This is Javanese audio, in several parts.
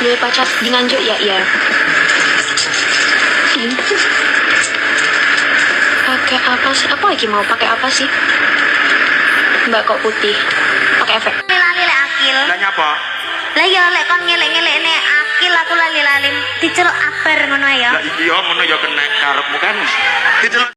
duwe pacar di Nganjuk ya iya. Pakai apa sih? Aku lagi mau pakai apa sih? Mbak kok putih? Pakai efek. Lali lek akil. Lah nyapa? Lah ya lek kon ngelek-ngelekne akil aku lali-lali diceluk abar ngono ya. Lah iya ngono ya kena karepmu kan. Diceluk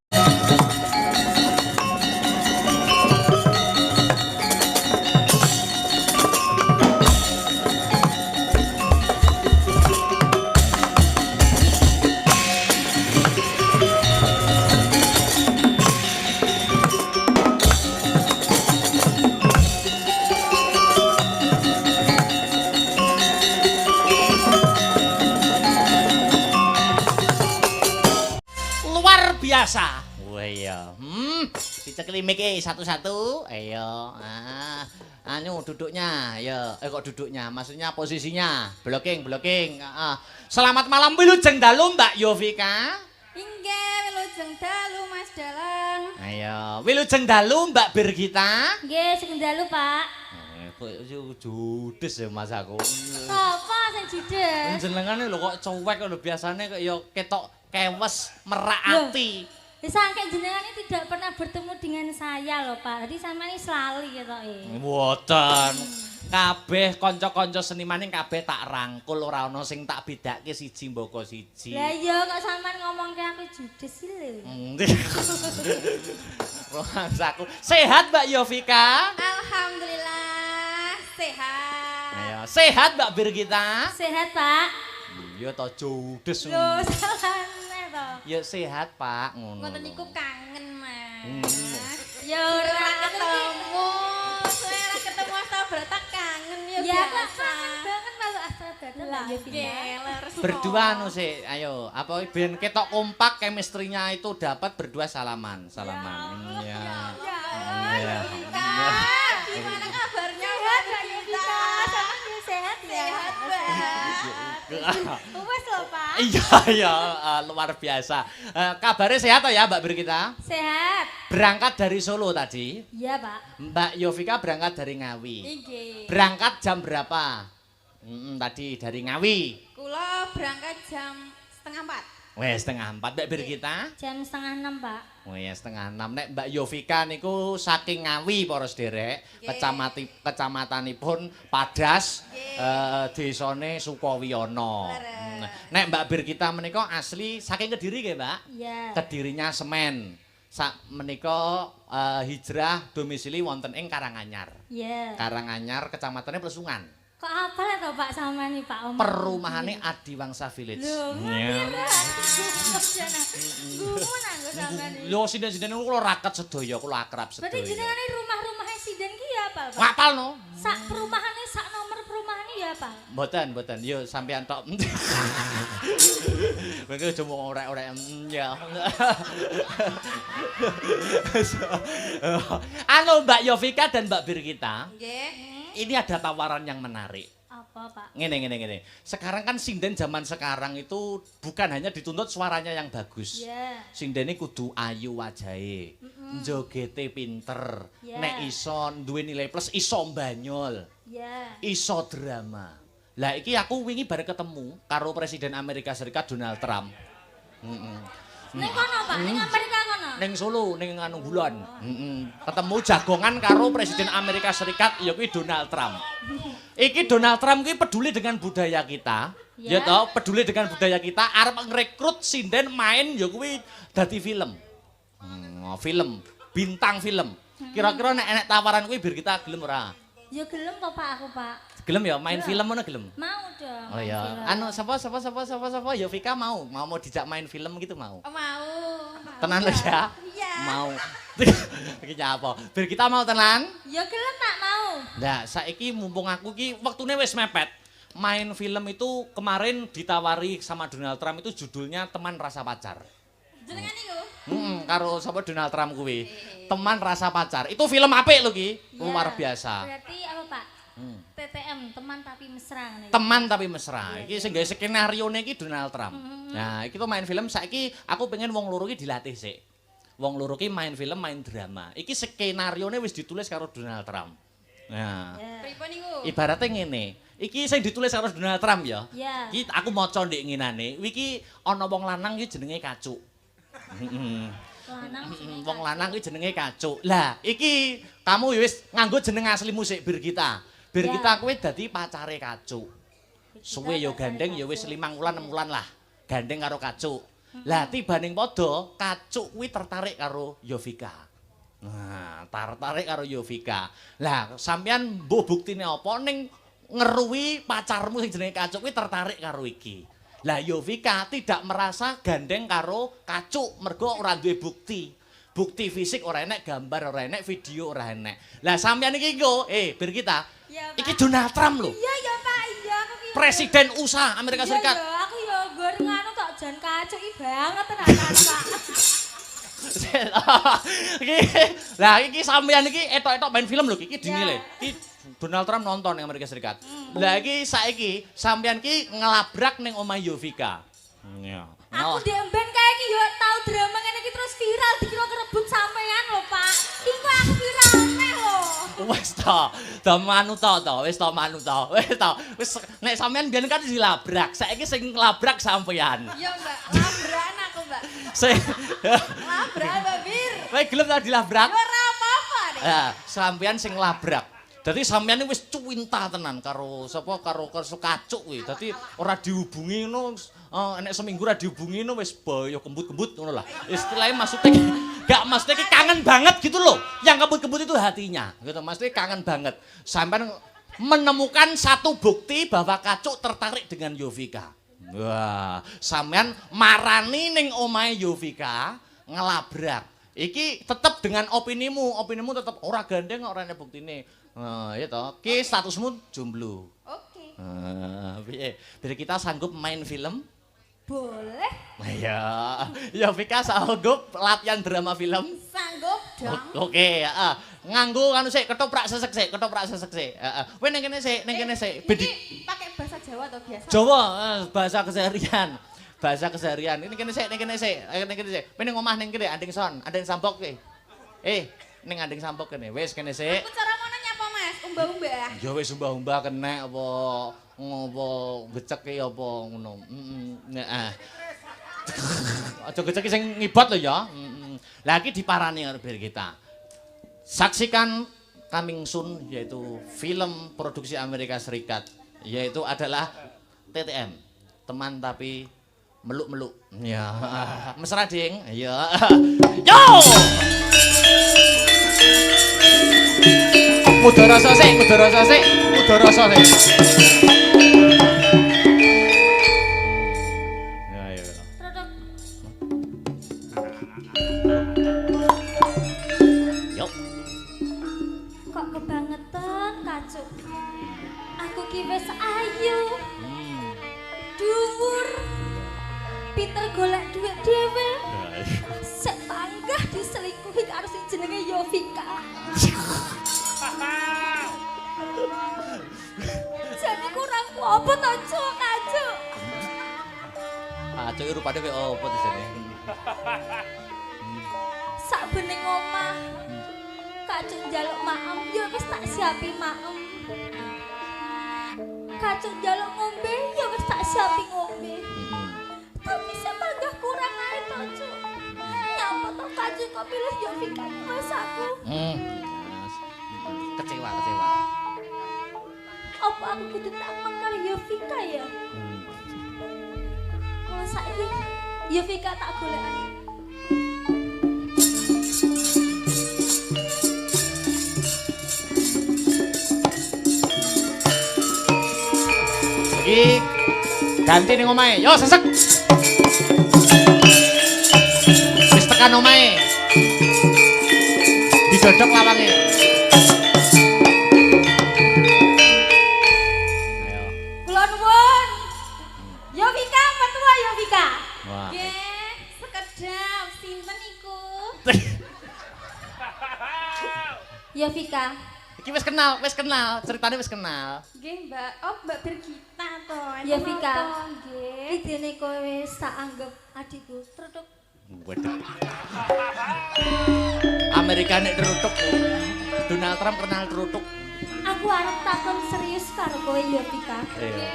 biasa. Wah iya. Dicekli miki satu-satu. Ayo. Anu duduknya. Ya, kok duduknya? Maksudnya posisinya. Blocking. Selamat malam wilujeng dalu Mbak Yovika. Inggih, wilujeng dalu Mas Dalang. Ayo, wilujeng dalu Mbak Birgita. Nggih, sing dalu, Pak. Kok judes ya Mas aku. Sapa sing judes? Jenengane lho kok cuek lho biasane kok ya ketok kewes merak ati. Sangke jenengan ini tidak pernah bertemu dengan saya loh Pak. Jadi sama ini selalu gitu Mboten. Kabeh kanca-kanca seniman kabeh tak rangkul ora ana sing tak bedake siji mboko siji. Lah iya kok sampean ngomongke aku judes sih lho. Rohansaku. Sehat Mbak Yovika? Alhamdulillah sehat. Ayo, sehat Mbak Birgita? Sehat Pak. Iya to judes. Lho salahne to. Ya sehat Pak ngono. Ngoten niku kangen Mas. Ya ora ketemu. Saya ketemu Astabrata kangen ya biasa. Ya kangen banget kalau Astabrata Mbak Yovika. Berdua anu sih, ayo apa ben ketok kompak chemistry-nya itu dapat berdua salaman. Iya. Ya. Gimana kabarnya Mbak Yovika? Sehat ya? Sehat banget. Wes lho Pak. Iya, luar biasa. Kabarnya sehat ya Mbak Birgita? Sehat. Berangkat dari Solo tadi? Iya Pak. Mbak Yovika berangkat dari Ngawi. Nggih. Berangkat jam berapa? Tadi dari Ngawi. Kula berangkat jam 3:30. Wes 3:30 Mbak Birgita? Jam 5:30 Pak. Oh ya 5:30. Nek Mbak Yovika niku saking Ngawi para sederek, kecamatanipun Padas, desane Sukowiyono. Nek Mbak Birgita menika asli saking Kediri nggih, Mbak? Iya. Kedirinya Semen. Sak menika hijrah domisili wonten ing Karanganyar. Iya. Karanganyar kecamatannya Plesungan. Kok apa lah toh Pak sama nih Pak Om? Perumahane Adiwangsa Village. Lho, ngira. Gumun anggo sampean iki. Lho sinden-sinden kula raket sedaya, kula akrab sedaya. Berarti jenengane rumah-rumahnya Sinden ki ya apa, Pak? Ngapal no? Sak perumahane sak nomor perumahane ya, Pak? Mboten. Yo sampean tok. Mengko aja mung orek-orek ya. Anu Mbak Yovika dan Mbak Birgita. Nggih. Ini ada tawaran yang menarik. Apa, Pak? Ngene. Sekarang kan sinden zaman sekarang itu bukan hanya dituntut suaranya yang bagus. Iya. Sindene kudu ayu wajahe. Njogete pinter. Yeah. Nek iso duwe nilai plus iso mbanyol. Iya. Iso drama. Lah iki aku wingi bareng ketemu karo Presiden Amerika Serikat Donald Trump. Ning kono, Pak? Ning Amerika kono? Ning Solo, ning anu Kulon. Ketemu jagongan karo Presiden Amerika Serikat ya kuwi Donald Trump. Iki Donald Trump kuwi peduli dengan budaya kita. Ya toh, peduli dengan budaya kita, arep ngrekrut sinden main ya kuwi dadi film. Film, bintang film. Kira-kira nek tawaran kuwi biar kita gelem ora? Ya gelem kok Pak aku, Pak. Gelem ya main film ngono gelem? Mau dong. Oh ya, anu sapa Yovika mau dijak main film gitu mau. Mau. Tenan lho ya? Iya. Mau. Iki apa? Biar kita mau tenan? Ya gelem Pak mau. Nah, saiki mumpung aku ki wektune wis mepet. Main film itu kemarin ditawari sama Donald Trump itu judulnya Teman Rasa Pacar. Jenengan niku? Karo sapa Donald Trump kuwi. Teman Rasa Pacar. Itu film apik lho ki. Luar biasa. Berarti apa Pak? TTM, teman tapi mesra nih. Teman tapi mesra. Iki sing gawe skenario-ne iki Donald Trump. Nah, iki tuh main film saiki aku pengen wong loro iki dilatih sik. Wong loro iki main film, main drama. Iki skenario-ne wis ditulis karo Donald Trump. Nah, Pripun niku? ibaratnya ngene. Iki sing ditulis karo Donald Trump ya. Ya. Iki aku maca ndek nginane. Iki ana wong lanang iki jenenge Kacuk. Lanang Wong lanang iki jenenge Kacuk. Lah, iki kamu wis nganggo jeneng aslimu sik Birgita. Birgita kuwi dadi pacare Kacuk. Suwe ya gandeng ya wis 5 wulan 6 wulan lah. Gandeng karo Kacuk. Lah tibaning padha Kacuk kuwi tertarik karo Yovika. Nah, tertarik karo Yovika. Lah, sampean mbuh buktine apa ning ngeruwi pacarmu sing jenenge Kacuk kuwi tertarik karo iki. Lah Yovika tidak merasa gandeng karo Kacuk mergo ora duwe bukti. Bukti fisik ora enek, gambar ora enek, video ora enek. Lah sampean iki nggo, Birgita. Ya, Iki Donald Trump lho. Iya ya Pak, iya aku ki. Presiden USA Amerika Serikat. Iya, aku ya goreng anu tok jan Kacuk i banget tenan Pak. Lah iki sampean iki etok-etok main film lho iki dinilai. Iki Donald Trump nonton ning Amerika Serikat. Lah iki saiki sampean ki ngelabrak ning omah Yovika. Iya. Aku demben kae iki yo tau drama ngene iki terus viral dikira kerebut sampean lho, Pak. Iku aku viral neh lho. Wis ta manut ta, wis ta manut ta. Wis ta. Wis nek sampean biyen kan dilabrak, saiki sing ngelabrak sampean. Iya, Mbak. Labrakan aku, Mbak. Sing Labrak, Mbak Bir. Kowe gelem ta dilabrak? Ora apa-apa deh. Ya, sampean sing ngelabrak. Dadi sampeyan wis cuwinta tenan karo sapa karo Kacuk kuwi. Dadi ora dihubungi ngono enek seminggu ora dihubungi ngono wis boyo kembut-kembut ngono lah. Istilahnya maksudnya ki kangen banget gitu loh. Yang kembut-kembut itu hatinya gitu. Maksudnya kangen banget. Sampeyan menemukan satu bukti bahwa Kacuk tertarik dengan Yovika. Wah, sampeyan marani ning omahe Yovika ngelabrak. Iki tetep dengan opinimu tetep ora gandeng ora enek buktine. Ya toh, ki statusmu jomblo. Oke. Piye? Biar kita sanggup main film? Boleh. Ya, Yovika sanggup latihan drama film? Sanggup dong. Oke, heeh. Nganggo anu sik ketoprak sesek sik. Heeh. Kowe ning kene sik, Iki pakai bahasa Jawa atau biasa? Jawa, bahasa keseharian. Bahasa keseharian. Ini kene sik. Kowe ning omah ning kene Anding Son, Anding Sampok kowe. Ning Anding Sampok kene. Wis kene sik. Aku cara ngono nyapa Mas? Umbah-umbah. Ya wis umbah-umbah kenek apa ngopo gecek ki apa ngono. Heeh. Aja gecek sing ngibot lho ya. Lah iki diparani karo Birgita. Saksikan coming soon yaitu film produksi Amerika Serikat yaitu adalah TTM. Teman tapi meluk-meluk. Ya. Mesra ding. Ya. Yo! Mudharasa sik. Ya ya. Produk. Yo. Kok kebangetan Kacuk. Aku ki wis ayu. Dhuwur. Pinter golek duit dhewe. Sek panggah diselingkuhi karo sing jenenge Yovika. Jane kurang apa to, Cuk, Kacuk? Kacuk iki rupane kaya apa to jane? Sakbening omah. Kacuk njaluk maem, ya wis tak siapi maem. Kacuk njaluk ngombe, ya wis tak siapi ngombe. Tapi sepanggah kurang ae to, Cuk. Nyapa to Kacuk kok pilih Yovika mas aku? Kecewa. Apa aku kudu takon karo Yovika ya? Kalau saiki Yovika tak golekane. Iki ganti ning omahe. Yo sesek. Wis tekan omahe. Didodok lawange. Ayo. Kula nuwun. Yovika, petua Yovika. Wah. Nggih, sekedap sinten iku? Yovika. Iki wis kenal, ceritane wis kenal. Nggih, Mbak. Oh, Mbak Birgita to. Yovika. Nggih. Idene kowe wis tak anggap adikku. Trutuk. Waduh. Amerika nek terutuk. Donald Trump kenal terutuk. Aku arep takon serius karo kowe ya Tika. Iya.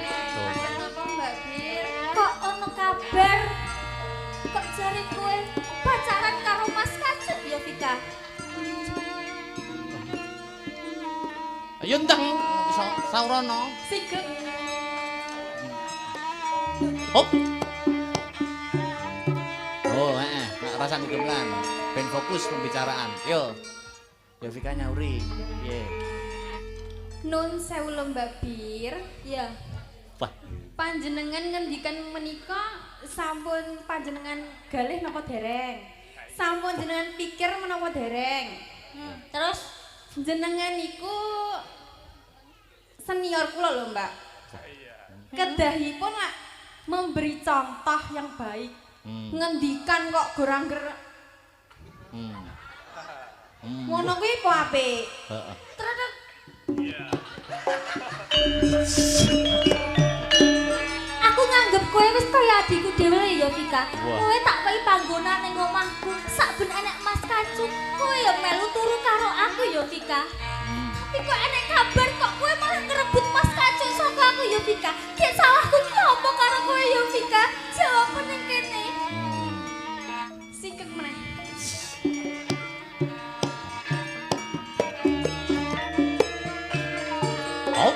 Apa Mbak Bir? Kok ono kabar? Kok jare kowe pacaran karo Mas Kacut ya Tika? Ayo ndang Saurono. Sigek. Hop. Oh, rasane gemelan. Ben fokus pembicaraan. Yo. Yovika nyauri. Piye? Nun sewu lho Mbak Bir. Ya. Wah. Panjenengan ngendikan menika sampun panjenengan galih napa dereng? Sampun jenengan pikir menapa dereng? Terus jenengan iku senior kula lho Mbak. Kedahipun lak memberi contoh yang baik. Ngendikan kok gorang-ger. Ngono kuwi apa apik? Heeh. Terus aku nganggep kowe wis kaya adikku dhewe ya Vika. Kowe tak kei panggonan ning omahku. Saben enek Mas Kacut, kowe ya melu turu karo aku ya Vika. Tapi kok enek kabar kok kowe malah ngerebut Mas Kacut saka aku ya Vika. Ki salahku ki apa karo kowe ya Vika? Jawab ning kene. Sikek meneh. Oh.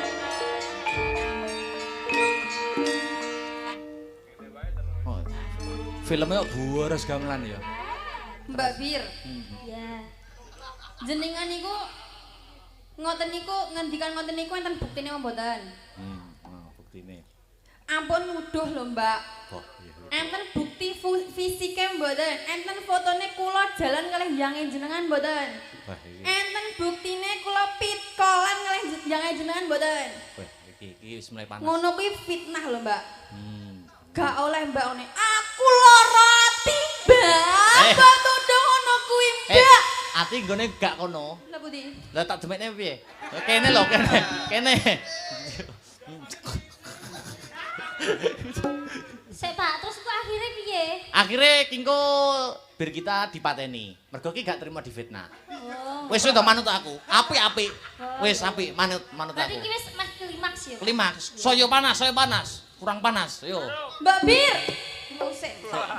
Oh. Filmnya kok buares gamelan ya. Mbak Bir. Ya. Jenengan niku ngoten niku ngendikan ngoten niku enten buktine apa mboten? Buktine. Ampun nuduh lho, Mbak. Oh, iya. Enten bukti fisike mboten? Enten fotone kula jalan kalih yange jenengan mboten? Wah, iki. Enten buktine kula pitkolan kalih yange jenengan mboten? Wah, iki wis mulai panas. Ngono kuwi fitnah lho, Mbak. Gak oleh Mbak one. Aku lara ati, Mbak. Mbak tuduh ngono kuwi, Mbak. Ati nggone gak kono. Lha pundi? Lah tak demekne piye? Kene lho, kene. Kene. Sik Pak, terus kok akhirnya piye? Akhirnya kingko bir kita dipateni. Mergo ki gak terima difitnah. Oh. Wis to manut aku. Apik-apik. Wis apik manut Berarti aku. ki wis mas klimaks ya. Klimaks. Saya panas. Kurang panas. Yo. Mbak Bir. Usik.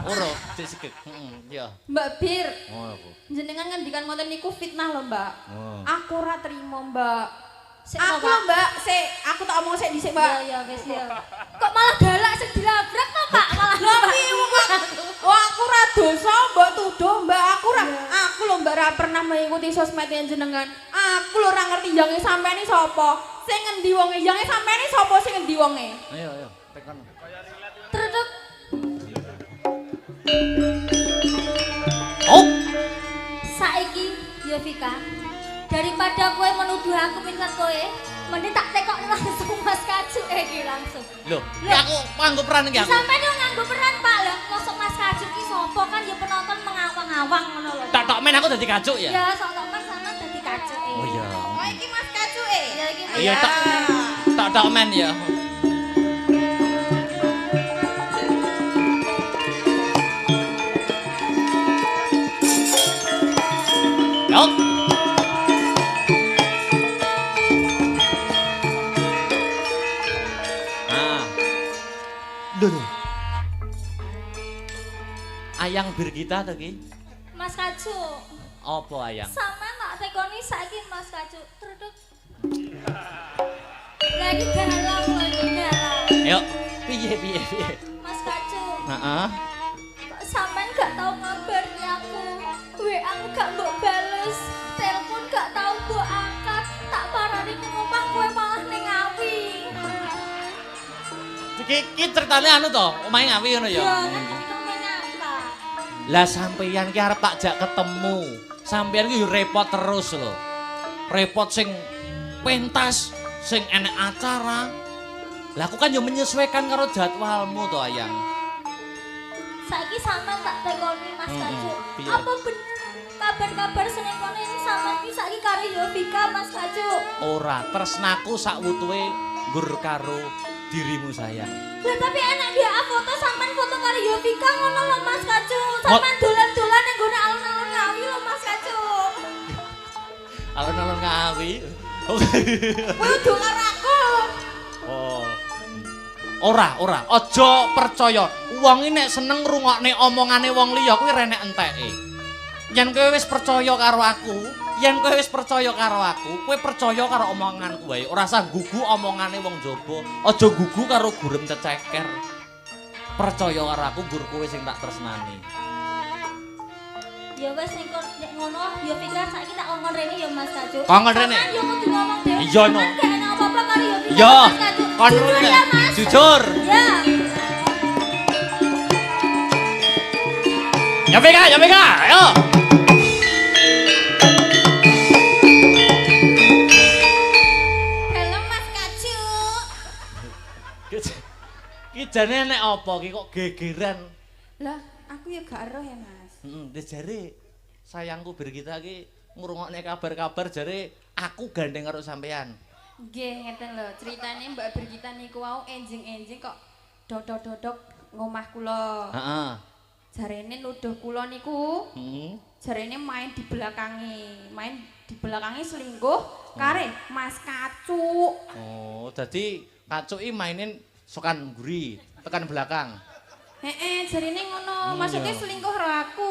Ora, disikek. Heeh, iya. Mbak Bir. Oh, aku. Jenengan ngendikan ngoten niku fitnah lho, Mbak. Oh. Aku ora trimo, Mbak. Aku lho, Mbak, sik aku tak omong sik dhisik, Mbak. Iya, wis ya. Kok malah galak sing dilabrak to, Pak? Malah lho piye wong aku ora dosa, Mbak tuduh, Mbak. Aku lho, Mbak, ora pernah mengikuti sosmed jenengan. Aku lho ora ngerti yange sampean iki sapa. Sing ngendi wonge? Yange sampean iki sapa sing ngendi wonge? Ayo, tekan. Truduk. Oh. Saiki ya Vika, daripada kowe menuduh aku pinter kowe, mending tak tekok langsung Mas Kajuk iki langsung. Loh, iki aku nganggo peran iki aku. Sampeyan yo nganggo peran Pak, lho kosok Mas Kajuk ki sapa kan ya penonton mengawang-awang ngono lho. Tak men aku dadi kajuk ya. Ya sok men sampean dadi Kajuk. Oh iya. Oh iki Mas Kacuke. Ya iki Mas. Iya tak men ya. Yo. Duh. Ayang bir kita to ki? Mas Kajuk. Apa ayang? Sampeyan tak tekoni saiki Mas Kajuk. Truduk. Lagi galang lho iki galang. Yo, piye. Mas Kajuk. Heeh. Kok sampean gak tau ngabari aku? WA aku gak mbok bales, telepon gak tau mbok angkat, tak parani ning omah kowe malah ning Ngawi. Iki ceritane anu to, omahe Ngawi ngono ya. Ya kan temen apa? Lah sampeyan ki arep tak jak ketemu. Sampeyan ki repot terus lho. Repot sing pentas, sing enek acara. Lah aku kan yo menyesuaikan karo jadwalmu to, Ayang. Saiki sampean tak tekoni Mas Kajuk. Piye? Apa bener kabar-kabar senengane ini sampean ki saiki karo Yovika Mas Kajuk? Ora, tresnaku sak wutuhe nggur karo dirimu sayang. Lah tapi enak dia foto sampean foto karo Yovika ngono lho Mas Kajuk. Sampean dolan-dolan ning gone alun-alun Ngawi lho Mas Kajuk. Alun-alun Ngawi. Kowe udah karo aku. Oh. Ora, aja percaya. Wong iki nek seneng ngrungokne omongane wong liya kuwi renek enteke. Yen kowe wis percaya karo aku, kowe percaya karo omonganku wae. Ora usah gugu omongane wong jaba. Aja gugu karo gurem ceceker. Percaya karo aku, gur kowe sing tak tresnani. Ya wes nek ngono ya pikir saiki tak ngomong rene ya Mas Kaju. Kongkon rene. Sampeyan yo kudu ngomong dhewe. Iya no. Kan gak enak apa-apa karo ya pikir Ya, Mas Kaju. kon Jujur rene. ya, Mas. Jujur. Ya. Ya Vega, ayo. Halo Mas Kaju. Ki jane nek apa ki kok gegeran? Lah, aku ya gak eroh ya Mas. Heeh, jare sayangku Birgita ki ngrungokne kabar-kabar jare aku gandeng karo sampean. Nggih, ngeten lho, ceritane Mbak Birgita niku wau enjing-enjing kok dodok-dodok ngomah kula. Heeh. Jarene nuduh kula niku, Heeh. jarene main di belakangnya selingkuh kare Mas Kacuk. Oh, dadi kacuki mainin sokan guri, tekan belakang. Jarene ngono, maksudnya selingkuh karo aku.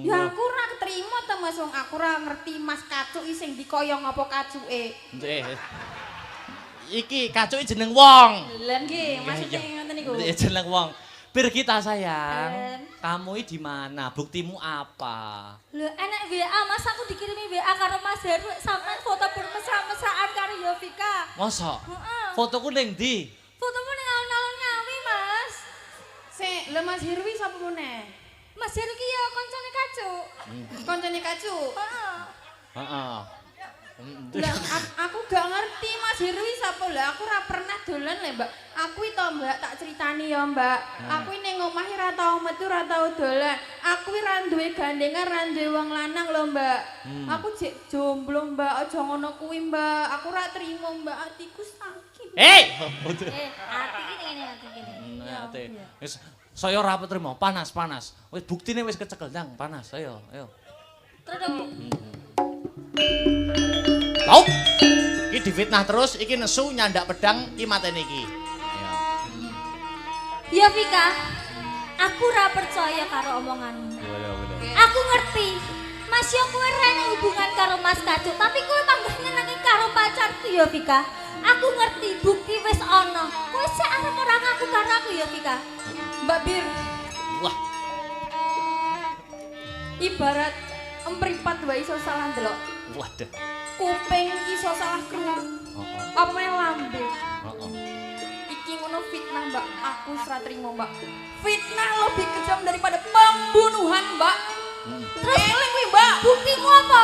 Ya aku ora keterima ta Mas, wong aku ora ngerti Mas Kacuk iki sing dikoyong apa kacuke. Iki kacuki jeneng wong. Lah nggih, maksudnya ngoten niku. Jeneng wong. Birgita sayang, kamu di mana? Buktimu apa? Lho enek WA Mas aku dikirimi WA karo Mas Heru sampean foto bermesra-mesraan karo Yovika. Masa? Heeh. Fotoku ning ndi? Fotomu ning alun-alun Ngawi, Mas. Sik, lha Mas Hirwi sapa meneh? Mas Heru ki ya koncone Kacuk. Koncone Kacuk. Heeh. Heeh. Lah aku gak ngerti Mas Hirwi sapa lah, aku ora pernah dolan le, Mbak. Aku itu Mbak tak ceritani ya, Mbak. Aku ning omah ora tau metu, ora tau dolan. Aku ora duwe gandengan, ora duwe wong lanang lho, Mbak. Aku jek jomblo, Mbak. Aja ngono kuwi, Mbak. Aku ora trimo, Mbak. Atiku sakit. Hati ki ngene hati kene. Ate. Wis saya ora trimo, panas. Wis buktine wis kecekel nang panas. Ayo. Terus Tau. Iki difitnah terus, iki nesu nyandak pedang iki mateni iki. Ya Vika, aku ora percaya karo omonganmu. Aku ngerti. Mas yo kowe rene hubungan karo Mas Kacuk, tapi kowe tambah nyenengi karo pacarku ya Vika. Aku ngerti, bukti wis ana. Kowe sik arep ora ngaku karo aku ya Vika. Mbak Bir, Wah, ibarat empripat wae iso salah ndelok. waduh. Kuping iso salah krungu. Apa meneh lambe. Heeh. Iki ngono fitnah, Mbak. Aku ora trimo, Mbak. Fitnah lebih kejam daripada pembunuhan, Mbak. Terus Eling kuwi, Mbak. buktimu apa?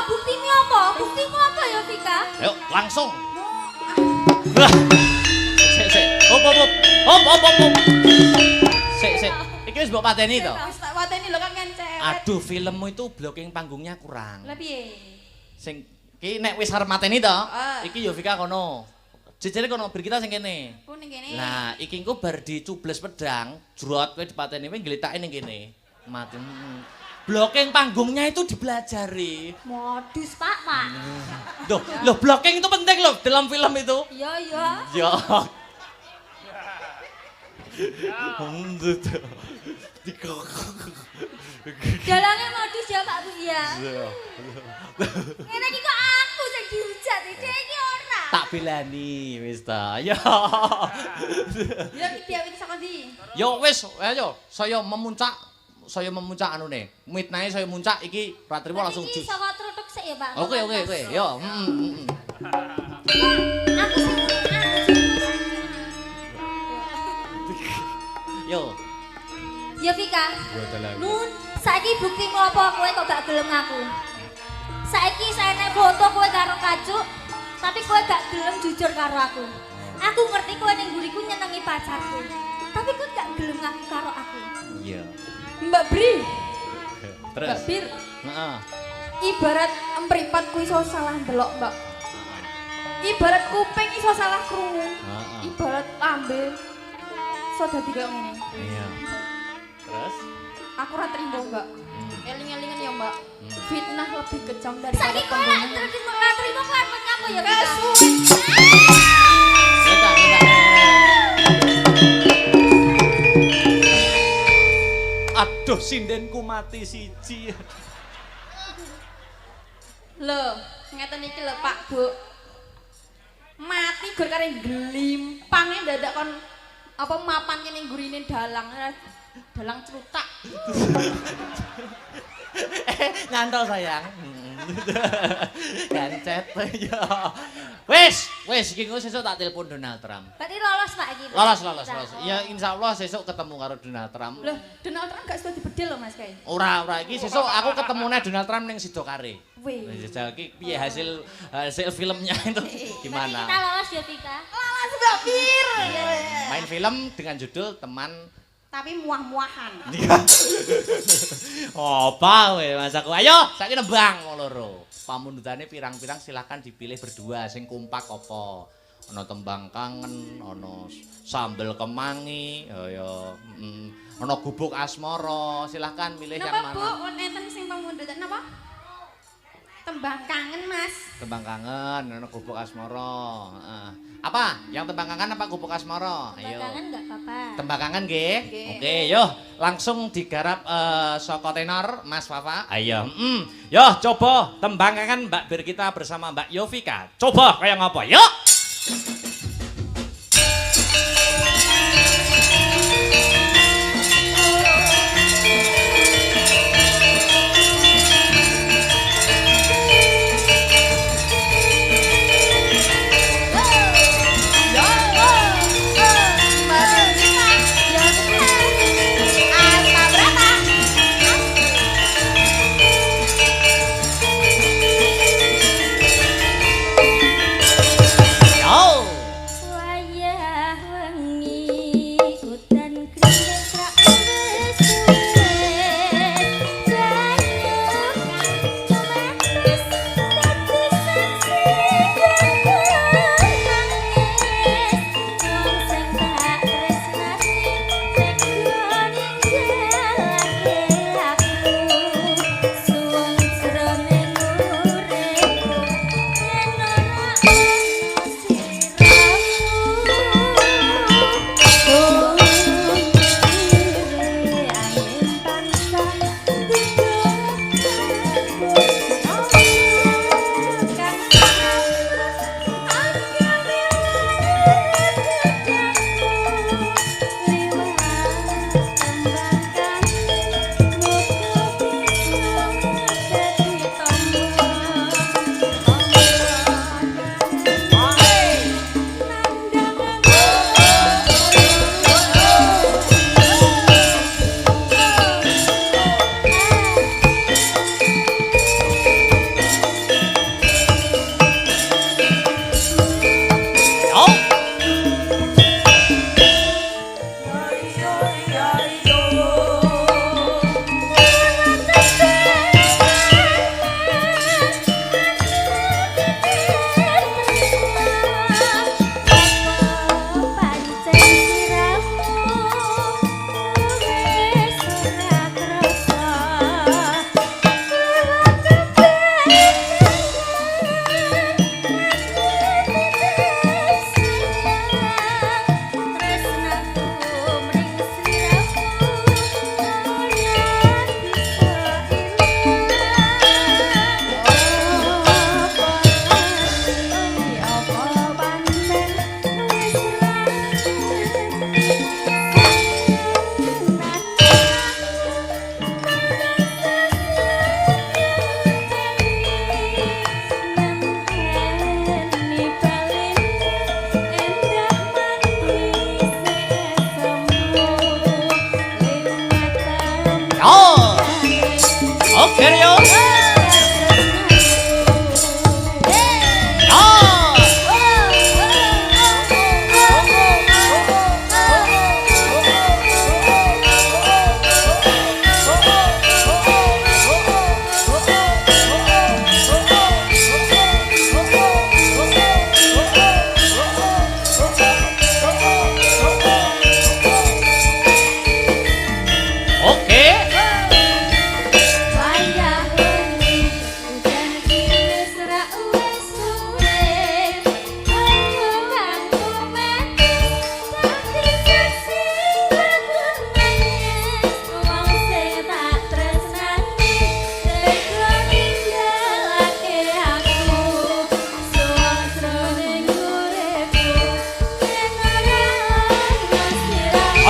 Buktimu apa ya Vika? Ayo langsung. Wah. Sik. Hop. Sik. Iki wis mbok pateni to? Wis tak wateni lho kan cewek. Aduh, filmmu itu blocking panggungnya kurang. Lah piye? Sing iki nek wis arep mateni to, Ah. iki Yovika kono. Jejere kono Birgita sing kene. Ku ning kene. Lah, iki engko bar dicubles pedang, jrot kowe dipateni kowe ngglitake ning kene. Mati. Blocking panggungnya itu dipelajari. Modus Pak. Loh, blocking itu penting loh dalam film itu. Iya. Ya. Dalange modus ya Pak Bu ya. Ngene iki kok aku sing dihujat, dhek iki ora. Tak belani wis ta. Ya. Ya iki diawiti saka ndi? Yo wis, ayo saya memuncak anune. Midnight saya muncak iki ra trimo langsung Iki jus. saka trutuk sik ya Pak. Oke. Yo, Aku sing Yo. Ya Vika. Nun, saiki buktimu apa kowe kok gak gelem ngaku? Saiki saya nek foto kowe karo Kacuk, tapi kowe gak gelem jujur karo aku. Aku ngerti kowe ning mburiku nyenengi pacarku. Tapi kowe gak gelem ngaku karo aku. Iya. Mbak Bri. Terus. Mbak Bir, Heeh. ibarat empripat ku iso salah ndelok, Mbak. Ibarat kuping iso salah krungu. Heeh. Ibarat lambe iso dadi kaya ngene. Iya. Terus? Aku ora trimo, Mbak. Eling-elingan ya, Mbak. Fitnah lebih kejam dari Saiki kowe lek terima kowe menyapa ya Vika. Bentar. Aduh, sindenku mati siji. Lho, ngeten iki lho Pak, Bu. Mati gur kare glimpange dadak kon apa mapan kene gurine dalang. Dalang cerutak. Nyantol sayang. Gancet ya. Wis iki engko sesuk tak telepon Donald Trump. Berarti lolos Pak iki. Lolos. Ya insyaallah sesuk ketemu karo Donald Trump. Loh, Donald Trump gak sudah dibedil loh Mas Kai. Ora iki sesuk aku ketemune Donald Trump ning Sidokare. Wih. Jajal iki piye hasil filmnya itu gimana? Kita lolos ya Vika. Lalas Mbak Fir. Main film dengan judul Teman Tapi muah-muahan. Apa we Mas aku. Ayo, saiki nembang wong loro. Pamundutane pirang-pirang silakan dipilih berdua sing kompak apa. Ana tembang kangen, ana sambel kemangi, ya ana gubuk asmara. Silakan milih yang Napa Bu, mana. wonten sing pamundutan napa? Tembang kangen Mas. Tembang kangen, ana gubuk asmara. Heeh. Apa? Yang tembang kangen apa gubuk asmara? Ayo. Kangen enggak apa-apa. Tembang kangen nggih. Oke, yo langsung digarap saka tenor Mas Fafa. Ayo. Yo coba tembang kangen Mbak Bir kita bersama Mbak Yovika. Coba kaya ngapa? Yuk.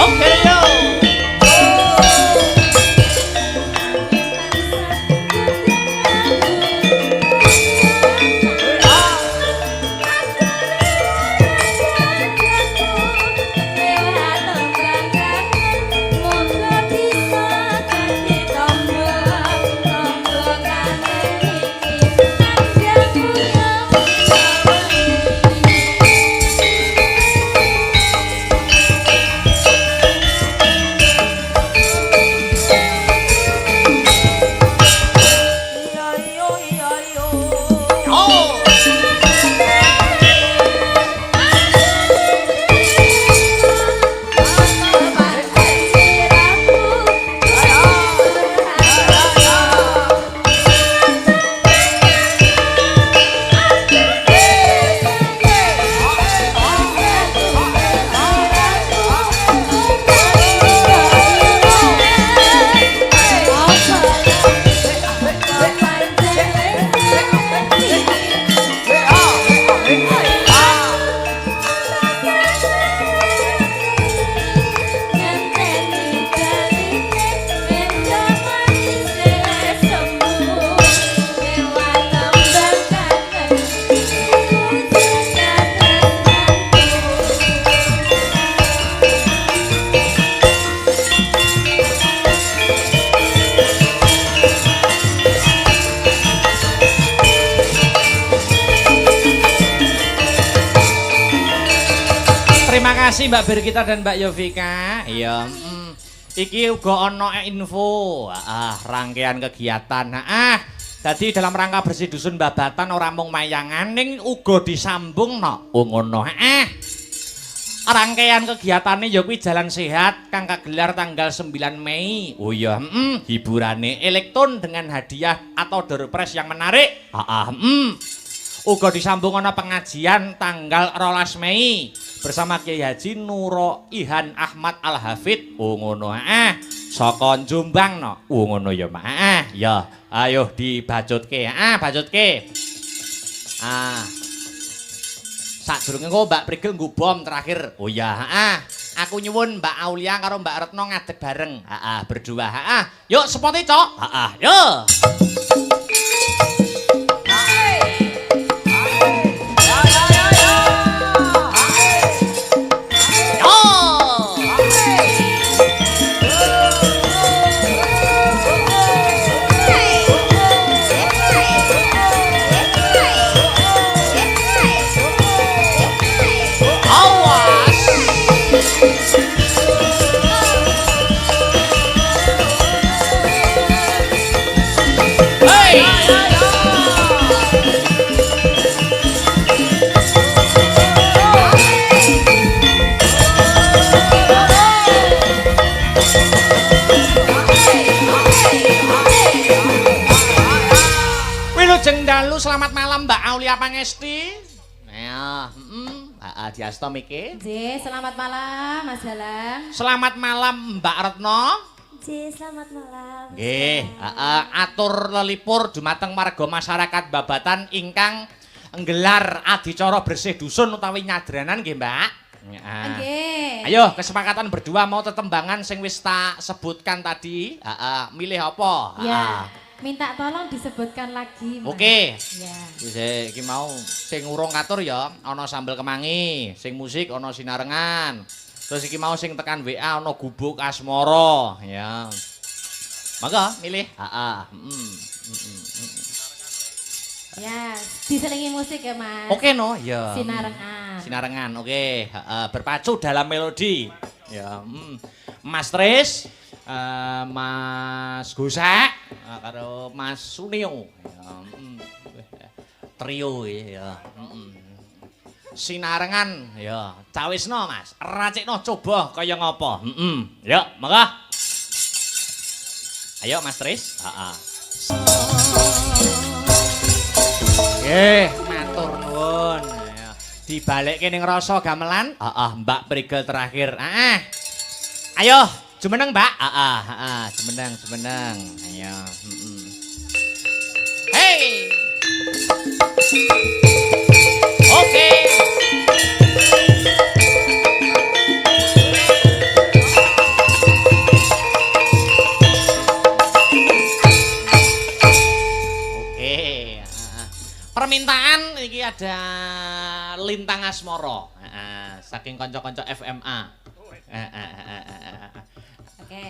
Oke yo. Terima kasih Mbak Birgita dan Mbak Yovika. Iya. Iki uga ana info. Rangkaian kegiatan. Dadi dalam rangka bersih dusun babatan ora mung mayangan ning uga disambung ngono. Rangkaian kegiatane ya kuwi jalan sehat kang kagelar tanggal 9 Mei. Oh iya, hiburane elektron dengan hadiah atau door prize yang menarik. Uga disambung ana pengajian tanggal 12 Mei bersama Kiai Haji Nuro Ihan Ahmad Al Hafid. Oh ngono. Saka Jombang Oh ngono ya, Mak. Ya, ayo dibacutke. Bacutke. Sadurunge kok Mbak Prigel nggo bom terakhir. Oh ya, aku nyuwun Mbak Aulia karo Mbak Retno ngadeg bareng. Berdua. Yuk sepote, Cok. Yuk. Selamat malam Mbak Aulia Pangesti. Ya, diasta miki. Nggih, selamat malam Mas Dalang. Selamat malam Mbak Retno. Nggih, selamat malam. Nggih, atur lelipur dumateng warga masyarakat Babatan ingkang nggelar adicara bersih dusun utawi nyadranan nggih, Mbak. Nggih. Ayo, kesepakatan berdua mau tetembangan sing wis tak sebutkan tadi. Milih apa? Ya. Minta tolong disebutkan lagi, Mas. Oke. Ya. Iki mau sing urung katur ya ana sambel kemangi, sing musik ana sinarengan. Terus iki mau sing tekan WA ana gubuk asmara, ya. Mangga milih. Ya, diselingi musik ya, Mas. Oke no, ya. Sinarengan. Sinarengan, oke. Berpacu dalam melodi. Ya, Mas Tris, Mas Gosak, karo Mas Sunio. Ya, trio ya. Sinarengan ya. Cawisno Mas. Racikno coba kaya ngapa. Ya, mangga. Ayo Mas Tris. Matur nuwun. Dibalekke ning rasa gamelan. Mbak Prigel terakhir. Ayo, jumeneng Mbak. Jumeneng. Ayo. Hey. Oke. Lintang Asmara. Saking kanca-kanca FMA. Oke.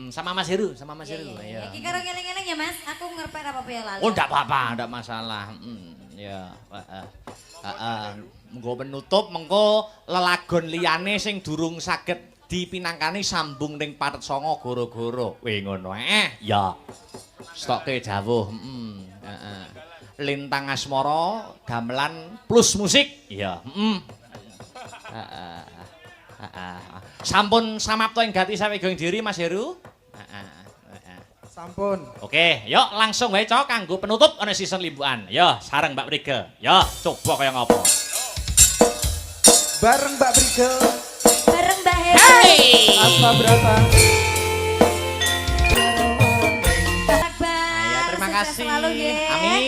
Sama Mas Heru, sama Mas Heru. Iya. Iki karo ngeleng-ngeleng ya Mas, aku ngerpet apa ya lali. Oh, ndak apa-apa, ndak masalah. Ya, mengko penutup mengko lelagon liyane sing durung saged dipinangkani sambung ning Patet Songo goro-goro. Weh ngono ya. Stokke dawuh, Lintang Asmara gamelan plus musik. Ya, Sampun samapta ing gati saweging diri Mas Heru? Sampun. Oke, yuk langsung wae Cok kanggo penutup ana season limbukan. Yo, sareng Mbak Prige. Yo, coba kaya ngopo. Bareng Mbak Brigel. Bareng Mbak Heru. Hey! Asma berapa? Bye. Ya, terima kasih. Sukses selalu, nggih. Amin.